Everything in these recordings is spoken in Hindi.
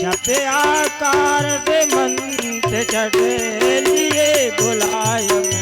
जपे आकार से मंत्र चढ़े लिए बुलाय में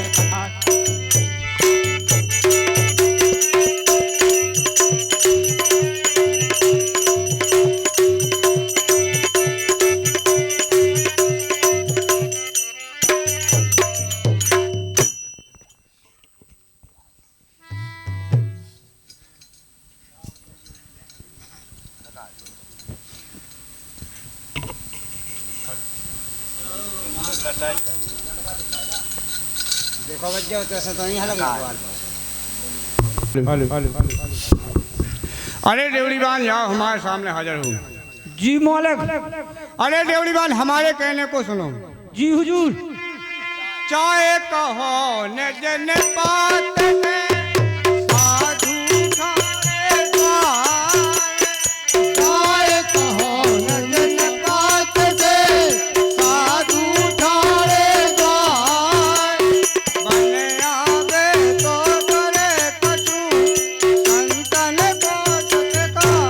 देखो बच्चे तो ऐसा तो नहीं हलगा। अरे देवड़ीवान जाओ हमारे सामने हाजिर हो। जी मालिक। अरे देवड़ीवान हमारे कहने को सुनो। जी हुजूर। चाहे कहो न जन बात में साधु ठाणे गाय। चाहे कहो न जन बात से साधु ठाणे गाय। बन आवे तो करे कछु संतन को सत्कार।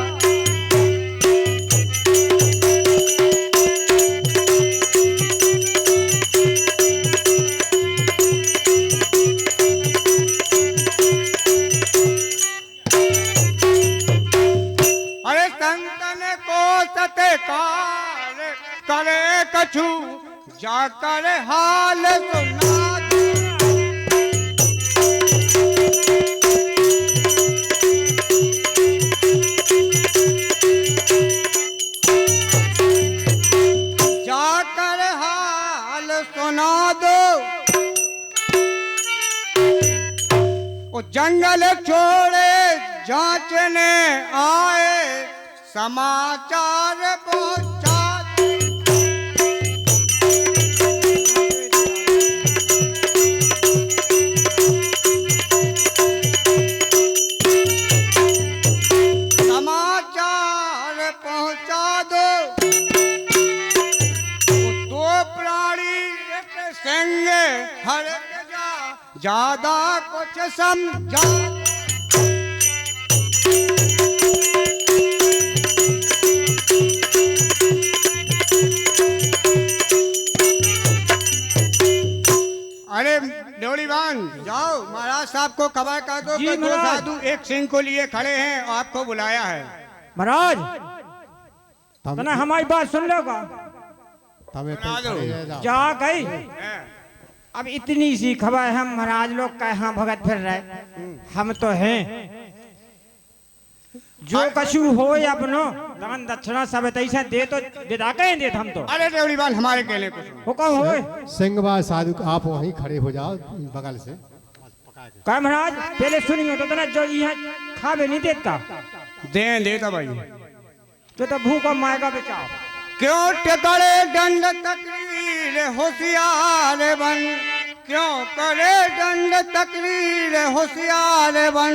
अरे संतन को सत्कार करे कछु जाकर हाल सुना। जाकर हाल सुना दो। वो जंगल छोड़े जांचने आए समाचार पहुंचा दो। समाचार पहुंचा दो। वो दो प्राणी एक संग हर ज्यादा कुछ समझा। अरे देवड़ीवान जाओ महाराज साहब को खबर कर दो कि दो साधु एक सिंह को लिए खड़े हैं, आपको बुलाया है। महाराज तना हमारी बात सुन लो का। जा गई अब इतनी सी खबर हम महाराज लोग का यहाँ भगत फिर रहे। हम तो हैं जो कछु हो अपनो दान दक्षिणा सब तैसा दे तो विदा कहें दे हम तो। अरे देवड़ीवान हमारे कहने को हुक्म हो। सिंहवा साधु आप वहीं खड़े हो जाओ बगल से। क्या महाराज पहले सुनिए तो तना जो यहाँ खावे नहीं देता देता भाई तो भूखा माएगा बचाओ। क्यों टकरे दंड तकरीर होशियार बन। क्यों करे दंड तकरीर होशियार बन।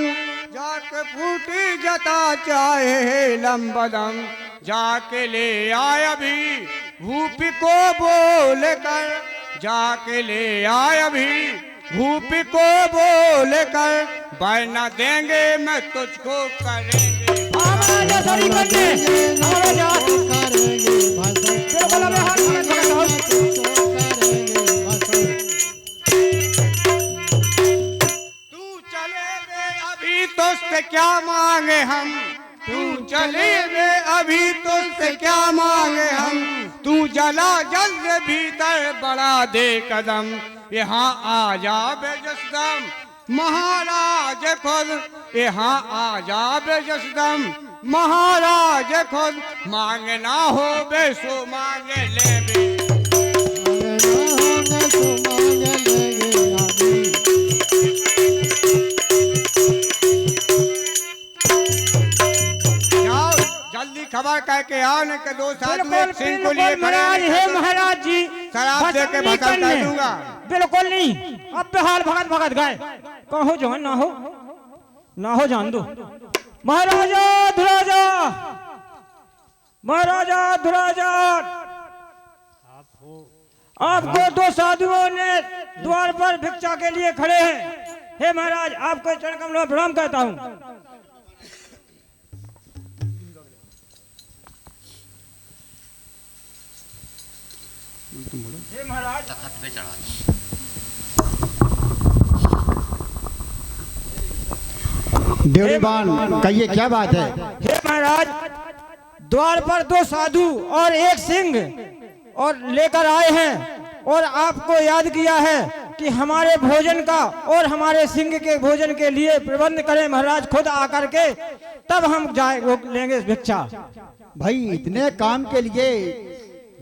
जाके फूटी जता चाहे लंबदम। जाके ले आय अभी भूपी को बोल कर। जाके ले आय अभी भूपी को बोल कर। वरना देंगे मैं तुझको करेंगे। तुझसे क्या मांगे हम। तू चले रे अभी तुझसे क्या मांगे हम। तू जला जल्द भीतर बढ़ा दे कदम। यहाँ आ जा बेजसदम महाराज खुद। यहाँ आ जा बेजसदम महाराज खुद। मांगना हो बेसो मांगे ले बे। जल्दी खबर करके आओ न के दो साधु एक सिंह को लिए महाराज है महाराज जी शराब दे के भगा कर दूंगा। बिल्कुल नहीं अब बेहाल भगत भगत गए कहो जो ना हो जान दो। महाराजा धुराजा महाराजा धुराजा आपको दो साधुओं ने द्वार पर भिक्षा के लिए खड़े हैं। हे महाराज आपको चरण कमलों में प्रणाम करता हूँ। हे महाराज तखत पे चढ़ा दो। देवरीबान कहिए क्या बात है? हे महाराज, द्वार पर दो साधु और एक सिंह और लेकर आए हैं और आपको याद किया है कि हमारे भोजन का और हमारे सिंह के भोजन के लिए प्रबंध करें महाराज, खुद आकर के तब हम जाए वो लेंगे भिक्षा। भाई इतने काम के लिए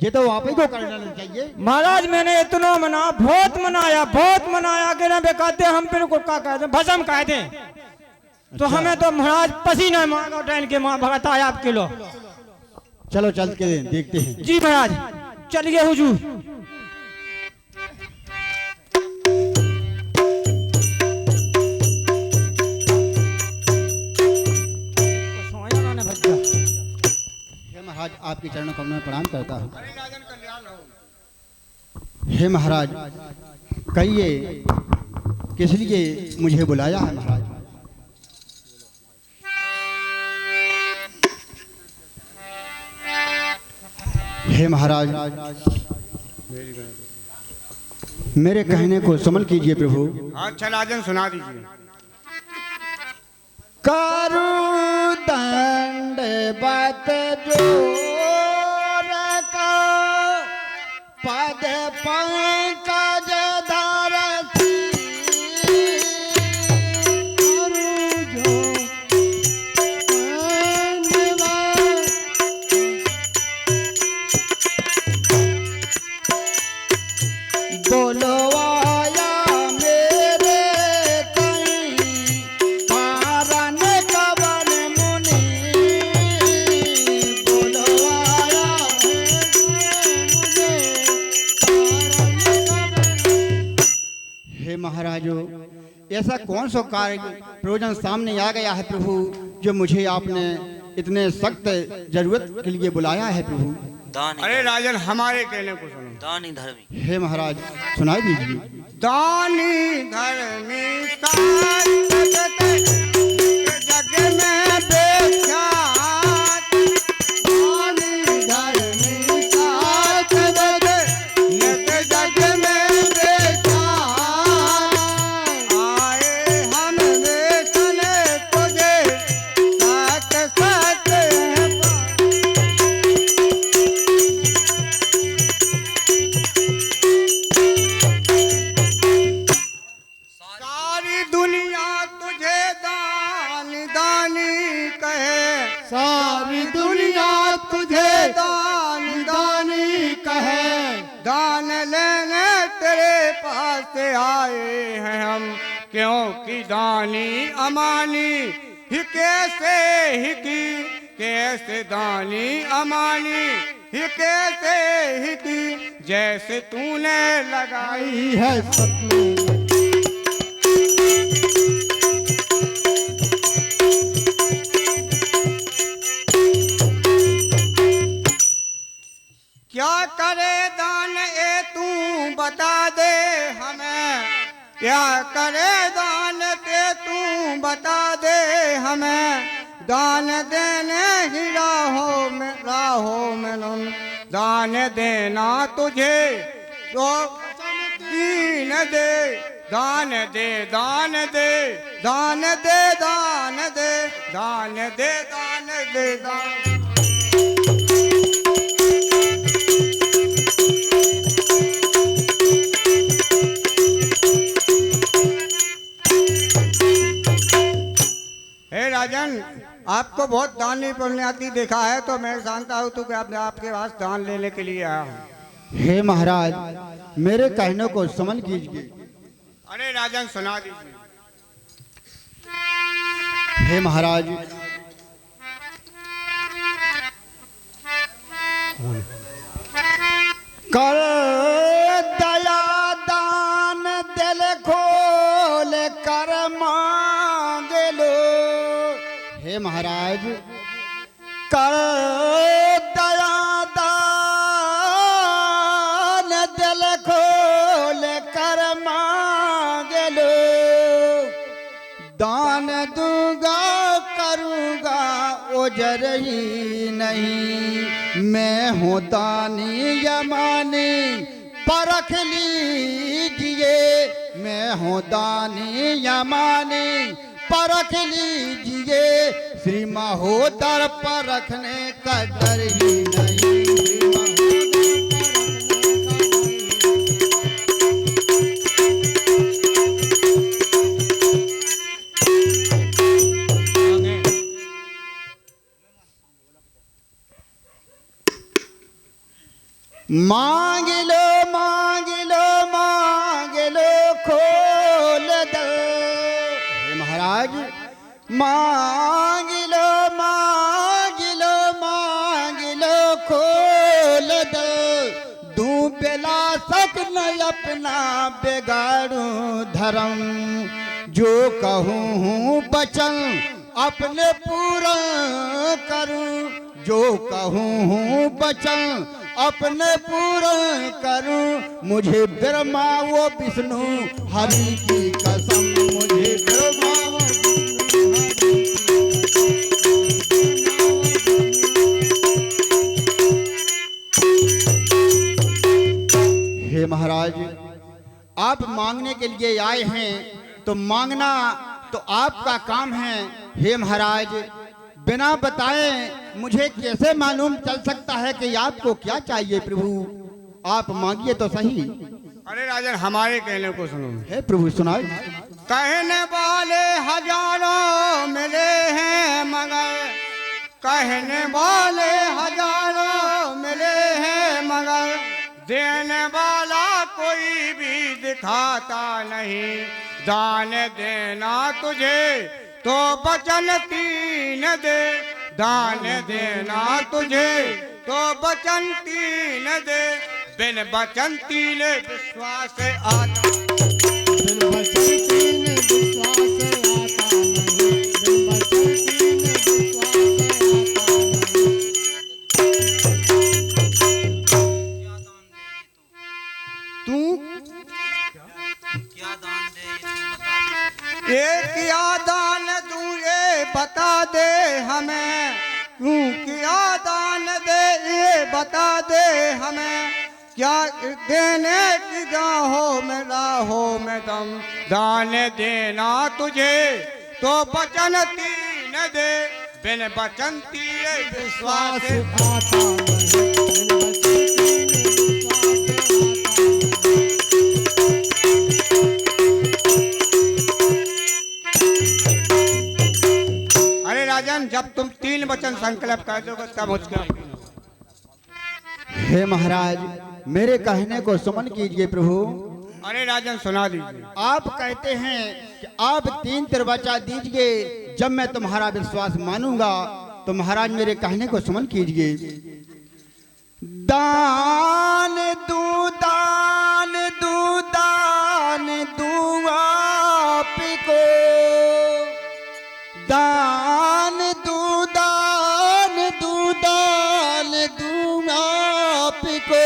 ये तो आप ही को कर लेना चाहिए। महाराज मैंने इतना बहुत मनाया कि ना कहते हम बिल्कुल क्या कहते भसम कहते। तो हमें तो महाराज पसीना मांगा टहल के माँ भगत आया आप किलो। चलो चल के देखते हैं। जी महाराज चलिए हुजूर। हे महाराज आपके चरणों को मैं प्रणाम करता हूँ। हे महाराज कहिए किस लिए मुझे बुलाया है महाराज? हे महाराज मेरे कहने को समझ कीजिए प्रभु। अच्छा राजन सुना दीजिए। करु दंड बत जोर का पद पंकज धरती बोलवाया मेरे कहीं पारन कवन मुनि बोलवाया मुझे पारन कवन। हे महाराजो ऐसा कौन सा कार्य प्रयोजन सामने आ गया है प्रभु जो मुझे आपने इतने सख्त जरूरत के लिए बुलाया है प्रभु? दानी अरे राजन हमारे कहने को सुनो। दानी धर्मी। हे महाराज सुनाई दीजिए। दानी धर्मी जग में बेख्यात, दानी धर्मी साथ जग में बेख्यात, आए हम बेचने तुझे साथ साथ सारी दुनिया तुझे दानी दानी कहे, सारी दुनिया तुझे दानी दानी कहे, दान लेने तेरे पास आए हैं हम, क्योंकि दानी अमानी ही कैसे ही की, कैसे दानी अमानी ही कैसे ही की, जैसे तूने लगाई है सपने क्या करे दान ए तू बता दे हमें, क्या करे दान ते तू बता दे हमें, दान देने ही राहों में नम, दान देना तुझे तो दीन दे, दान दे दान दे दान दे दान दे दान दे दान दे दान। हे राजन आपको बहुत दान नहीं पुण्याती देखा है तो मैं जानता हूँ तो कि आपके पास दान लेने के लिए आया हूँ। हे महाराज मेरे कहने को समझ कीजिए। अरे राजन सुना दीजिए। हे महाराज कर दया दान दिल खोल कर मांग लो। हे महाराज कर दया दान दिल खोल कर मांग लो, दान दूंगा करूंगा ओजर ही नहीं, मैं हूँ दानी यमानी परख लीजिए, मैं हूँ दानी यमानी परख लीजिए, श्री महोदर परखने का डर ही नहीं। मांग लो मांग लो मांग लो खोल दो, हे महाराज मांग लो मांग लो मांग लो खोल दो, दूं पिला सकन अपना बिगाड़ूं धर्म, जो कहूँ हूँ बचन अपने पूरा करूं, जो कहूँ हूँ बचन अपने पूरा करूं, मुझे ब्रह्मा वो विष्णु हरि की कसम, मुझे ब्रह्मा वो हे महाराज, आप मांगने के लिए आए हैं तो मांगना तो आपका काम है। हे महाराज, बिना बताए मुझे कैसे मालूम चल सकता है कि आपको क्या चाहिए प्रभु? आप मांगिए तो सही। अरे राजन, हमारे कहने को सुनो। हे प्रभु सुनाए। कहने वाले हजारों मिले हैं मगर, कहने वाले हजारों मिले हैं मगर, देने वाला कोई भी दिखाता नहीं। दान देना तुझे तो वचन तीन दे, दान देना तुझे तो वचन तीन दे, बिन वचन तीन विश्वास आता, बिन वचन तीन विश्वास आता नहीं, बिन वचन तीन विश्वास आता नहीं। तू क्या दान दे ये तू बता दे। ये क्या दान दूं ये बता दे हमें, तू क्या दान दे ये बता दे हमें, क्या देने की गाहों में राहों में दम, दान देना तुझे तो वचन तीन दे, बिन वचन तीन विश्वास आता नहीं, बिन वचन तीन अरे राजन, जब तुम तीन वचन संकल्प कर दोगे तब उसका। हे महाराज, मेरे कहने को सुमन कीजिए प्रभु। अरे राजन सुना दीजिए। आप कहते हैं कि आप तीन दरवाजा दीजिए, जब मैं तुम्हारा विश्वास मानूंगा तो महाराज मेरे कहने को सुमन कीजिए। दान दू दान दू दान दू आपको, दान दू दान दू दान दू आपको,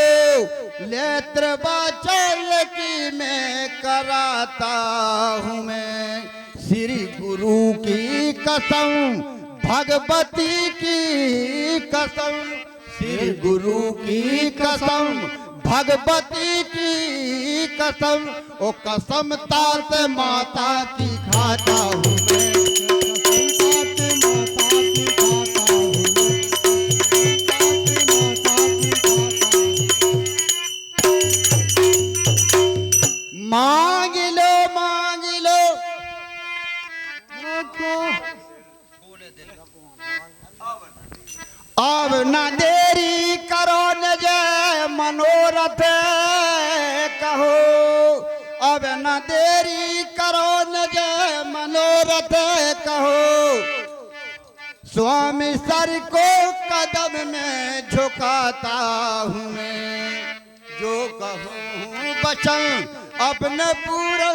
लेत्र बाचल की मैं कराता हूँ मैं, श्री गुरु की कसम भगवती की कसम, श्री गुरु की कसम भगवती की कसम, ओ कसम तात माता की खाता हूँ मैं, मांग लो मांग लो। अब न देरी करो न जय मनोरथ कहो, अब न देरी करो न जय मनोरथ कहो, स्वामी सर को कदम में झुकाता हूँ मैं, जो कहूँ वचन अपने पूरा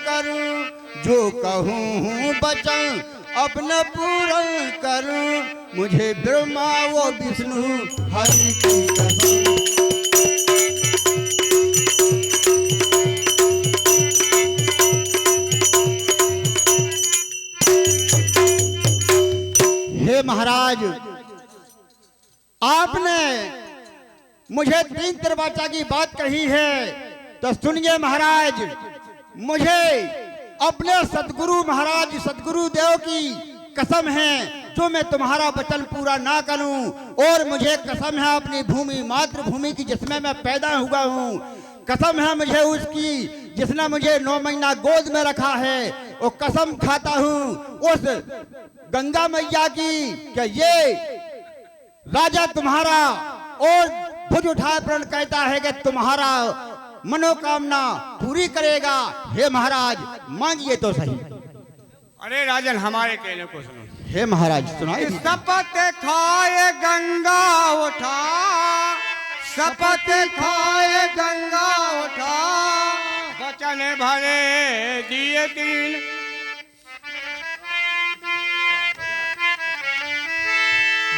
करूं, जो कहूँ वचन अपने पूरा करूं, मुझे ब्रह्मा वो विष्णु हरि की कसम। हे महाराज, आपने मुझे 3 दरवाजा की बात कही है, तो सुनिए महाराज, मुझे अपने सतगुरु महाराज सतगुरु देव की कसम है, जो मैं तुम्हारा वचन पूरा ना करूं, और मुझे कसम है अपनी भूमि मातृभूमि की जिसमें मैं पैदा हुआ हूं, कसम है मुझे उसकी जिसने मुझे 9 महीना गोद में रखा है, और कसम खाता हूं उस गंगा मैया की कि ये राजा तुम्हारा और भुज उठाए प्रण कहता है कि तुम्हारा मनोकामना पूरी करेगा। हे महाराज मांगिए तो सही। अरे राजन, हमारे कहने को सुनो। हे महाराज सुनाइए। शपथ खाए गंगा उठा, शपथ खाए गंगा उठा, वचन भरे दिए 3,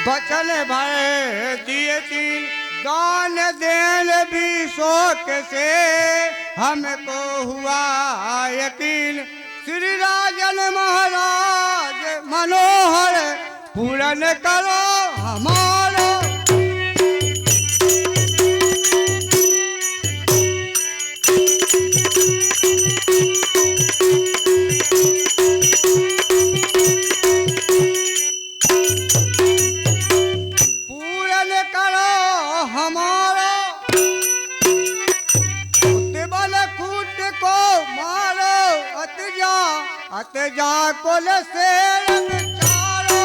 वचन भरे दिए 3, दान देन भी शौक से हमको हुआ यकीन। श्री राजन महाराज मनोहर पूर्ण करो हमारा। पूर्ण करो हमारा, उतबल खूट को मारो, अतजा कुल से चारो।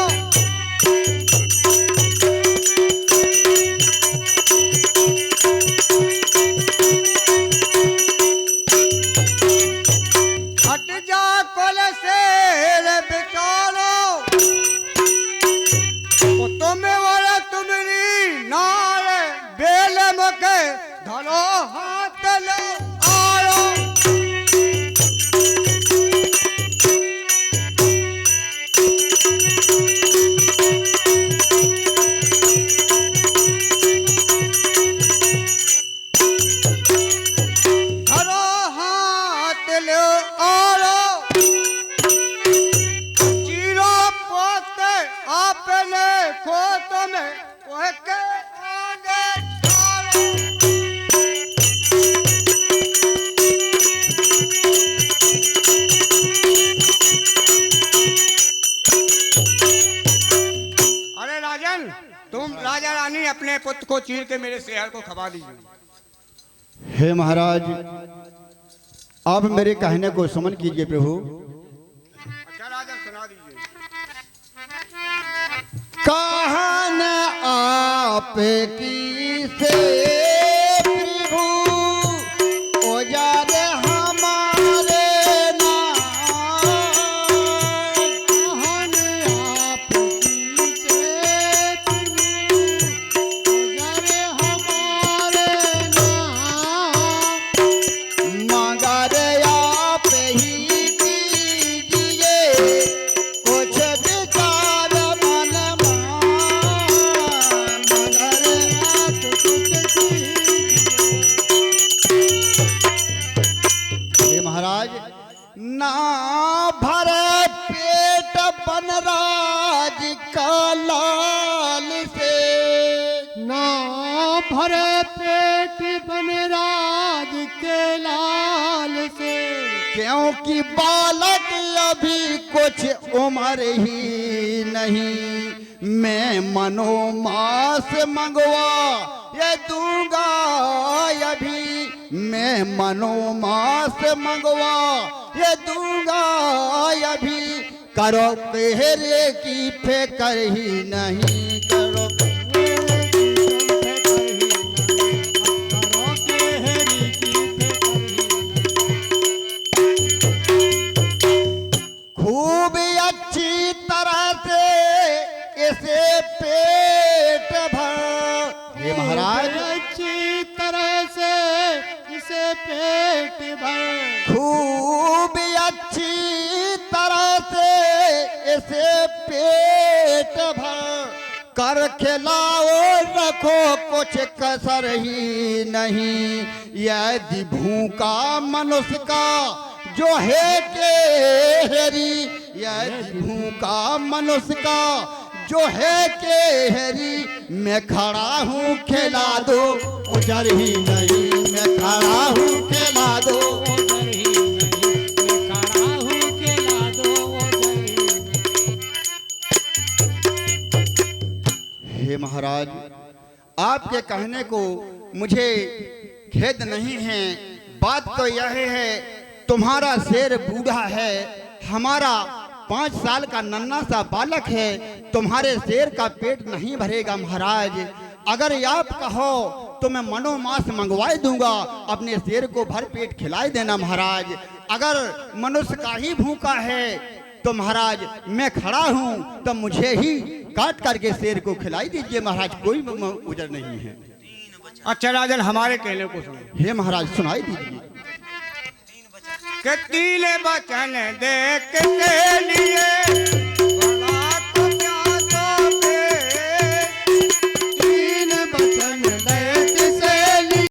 अतजा कुल से बिचारो, तुम वाला तुमरी नार, बेल मुके धरो हाथ लो आरो। धरो हाथ लो आरो, चीरो पोते आपने खोत में कोह के आगे डालो। अरे राजन, तुम राजा रानी अपने पुत्र को चीर के मेरे शहर को खवा दीजिए। हे महाराज, आप मेरे कहने को समन कीजिए प्रभु। अच्छा राजन, सुना दीजिए। कहन आप की से प्रभु ओजार हमारे नाम। कहन आपकी से प्रभु गुजरे हमारे नाम। मगर आप ही कीजिए कुछ विचार मन मान। मगर आप कुछ हे महाराज, ना भरे पेट बनराज का लाल से, ना भरे पेट बनराज के लाल से। क्योंकि बालक अभी कुछ उम्र ही नहीं। मैं मनोमास मंगवा ये दूंगा अभी, मैं मनोमास मंगवा ये दूंगा अभी। करो तेरे की फिक्र ही नहीं, करो खूब अच्छी तरह से इसे पेट भर। हे महाराज, अच्छी तरह से इसे पेट भर। खूब अच्छी तरह से इसे पेट भर कर खिलाओ, रखो कुछ कसर ही नहीं। यदि भूखा मनुष्य का जो है के हेरी, यदि भूखा मनुष्य का जो है केहरी मैं खड़ा हूँ खिला दो, उजर ही नहीं मैं खड़ा हूँ खिला दो। उधर ही नहीं मैं खड़ा हूँ खिला दो, उधर ही नहीं। हे महाराज, आपके कहने को मुझे खेद नहीं है। बात तो यह है, तुम्हारा शेर बूढ़ा है, हमारा 5 साल का नन्हा सा बालक है, तुम्हारे शेर का पेट नहीं भरेगा महाराज। अगर आप कहो तो मैं मनोमांस मंगवाए दूंगा, अपने शेर को भर पेट खिलाए देना महाराज। अगर मनुष्य का ही भूखा है तो महाराज मैं खड़ा हूँ, तो मुझे ही काट करके शेर को खिलाई दीजिए महाराज, कोई उजर नहीं है। अच्छा राजन, हमारे कहने को सुनो। हे महाराज सुनाई दीजिए। कि 3 वचन दे के